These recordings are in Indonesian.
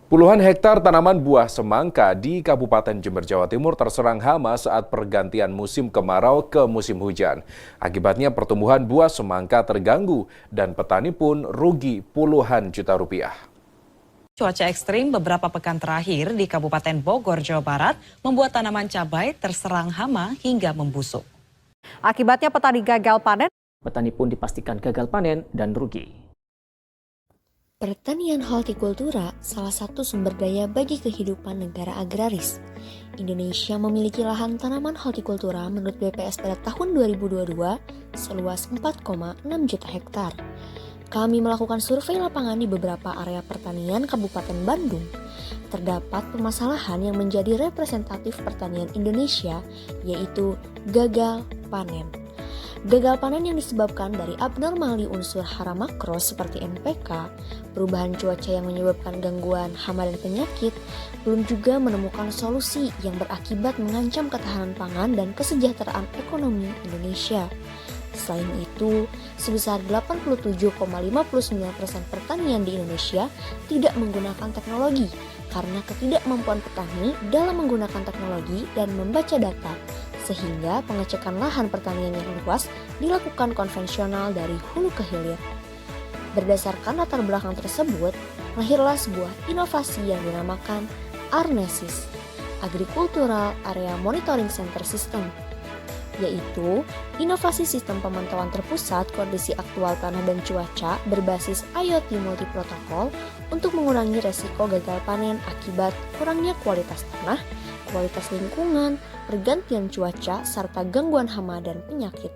Puluhan hektar tanaman buah semangka di Kabupaten Jember, Jawa Timur terserang hama saat pergantian musim kemarau ke musim hujan. Akibatnya pertumbuhan buah semangka terganggu dan petani pun rugi puluhan juta rupiah. Cuaca ekstrim beberapa pekan terakhir di Kabupaten Bogor, Jawa Barat membuat tanaman cabai terserang hama hingga membusuk. Akibatnya petani gagal panen. Petani pun dipastikan gagal panen dan rugi. Pertanian hortikultura salah satu sumber daya bagi kehidupan negara agraris. Indonesia memiliki lahan tanaman hortikultura menurut BPS pada tahun 2022 seluas 4,6 juta hektar. Kami melakukan survei lapangan di beberapa area pertanian Kabupaten Bandung. Terdapat permasalahan yang menjadi representatif pertanian Indonesia, yaitu gagal panen. Gagal panen yang disebabkan dari abnormali unsur hara makro seperti NPK, perubahan cuaca yang menyebabkan gangguan hama dan penyakit, belum juga menemukan solusi yang berakibat mengancam ketahanan pangan dan kesejahteraan ekonomi Indonesia. Selain itu, sebesar 87,59% pertanian di Indonesia tidak menggunakan teknologi karena ketidakmampuan petani dalam menggunakan teknologi dan membaca data, sehingga pengecekan lahan pertanian yang luas dilakukan konvensional dari hulu ke hilir. Berdasarkan latar belakang tersebut, lahirlah sebuah inovasi yang dinamakan Arnesis, Agricultural Area Monitoring Center System, yaitu inovasi sistem pemantauan terpusat kondisi aktual tanah dan cuaca berbasis IoT multiprotokol untuk mengurangi resiko gagal panen akibat kurangnya kualitas tanah, kualitas lingkungan, pergantian cuaca, serta gangguan hama dan penyakit.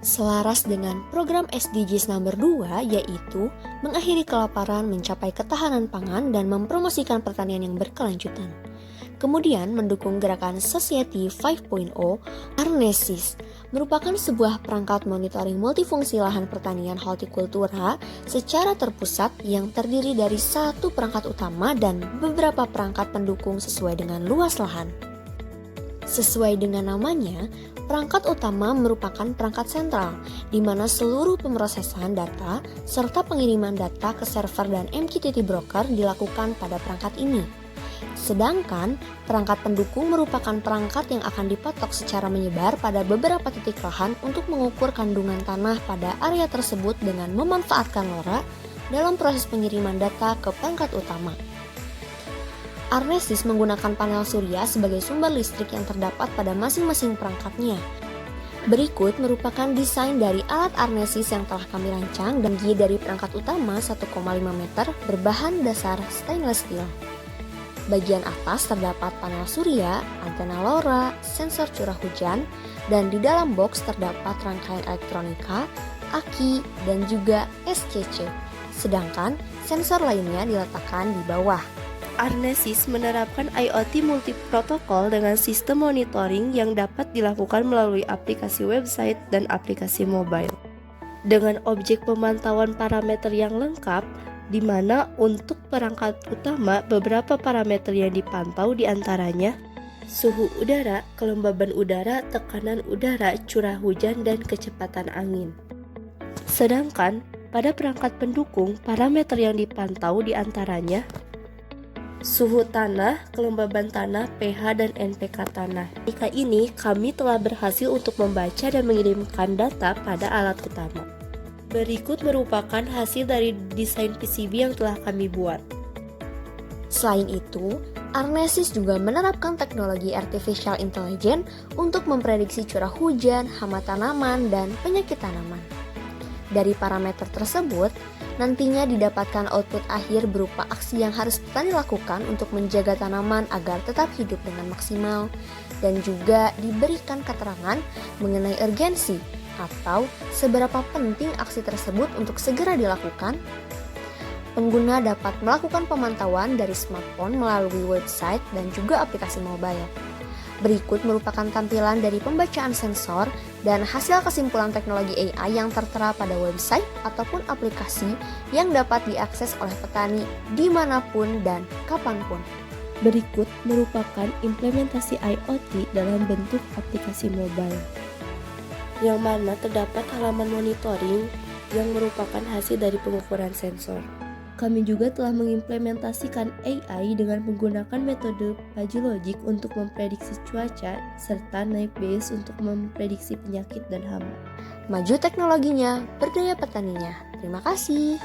Selaras dengan program SDGs nomor 2, yaitu mengakhiri kelaparan, mencapai ketahanan pangan, dan mempromosikan pertanian yang berkelanjutan. Kemudian mendukung gerakan Society 5.0, Arnesis merupakan sebuah perangkat monitoring multifungsi lahan pertanian hortikultura secara terpusat yang terdiri dari satu perangkat utama dan beberapa perangkat pendukung sesuai dengan luas lahan. Sesuai dengan namanya, perangkat utama merupakan perangkat sentral, di mana seluruh pemrosesan data serta pengiriman data ke server dan MQTT broker dilakukan pada perangkat ini. Sedangkan perangkat pendukung merupakan perangkat yang akan dipatok secara menyebar pada beberapa titik lahan untuk mengukur kandungan tanah pada area tersebut dengan memanfaatkan LoRa dalam proses pengiriman data ke perangkat utama. Arnesis menggunakan panel surya sebagai sumber listrik yang terdapat pada masing-masing perangkatnya. Berikut merupakan desain dari alat Arnesis yang telah kami rancang dan terdiri dari perangkat utama 1,5 meter berbahan dasar stainless steel. Bagian atas terdapat panel surya, antena LoRa, sensor curah hujan, dan di dalam box terdapat rangkaian elektronika, aki, dan juga SCC. Sedangkan sensor lainnya diletakkan di bawah. Arnesis menerapkan IoT multiprotokol dengan sistem monitoring yang dapat dilakukan melalui aplikasi website dan aplikasi mobile. Dengan objek pemantauan parameter yang lengkap, di mana untuk perangkat utama beberapa parameter yang dipantau diantaranya suhu udara, kelembaban udara, tekanan udara, curah hujan, dan kecepatan angin. Sedangkan pada perangkat pendukung, parameter yang dipantau diantaranya suhu tanah, kelembaban tanah, pH, dan NPK tanah. Ketika ini, kami telah berhasil untuk membaca dan mengirimkan data pada alat utama. Berikut merupakan hasil dari desain PCB yang telah kami buat. Selain itu, Arnesis juga menerapkan teknologi artificial intelligence untuk memprediksi curah hujan, hama tanaman, dan penyakit tanaman. Dari parameter tersebut, nantinya didapatkan output akhir berupa aksi yang harus petani lakukan untuk menjaga tanaman agar tetap hidup dengan maksimal, dan juga diberikan keterangan mengenai urgensi atau seberapa penting aksi tersebut untuk segera dilakukan. Pengguna dapat melakukan pemantauan dari smartphone melalui website dan juga aplikasi mobile. Berikut merupakan tampilan dari pembacaan sensor dan hasil kesimpulan teknologi AI yang tertera pada website ataupun aplikasi yang dapat diakses oleh petani dimanapun dan kapanpun. Berikut merupakan implementasi IoT dalam bentuk aplikasi mobile, yang mana terdapat halaman monitoring yang merupakan hasil dari pengukuran sensor. Kami juga telah mengimplementasikan AI dengan menggunakan metode fuzzy logic untuk memprediksi cuaca, serta naik Bayes untuk memprediksi penyakit dan hama. Maju teknologinya, berdaya petaninya. Terima kasih.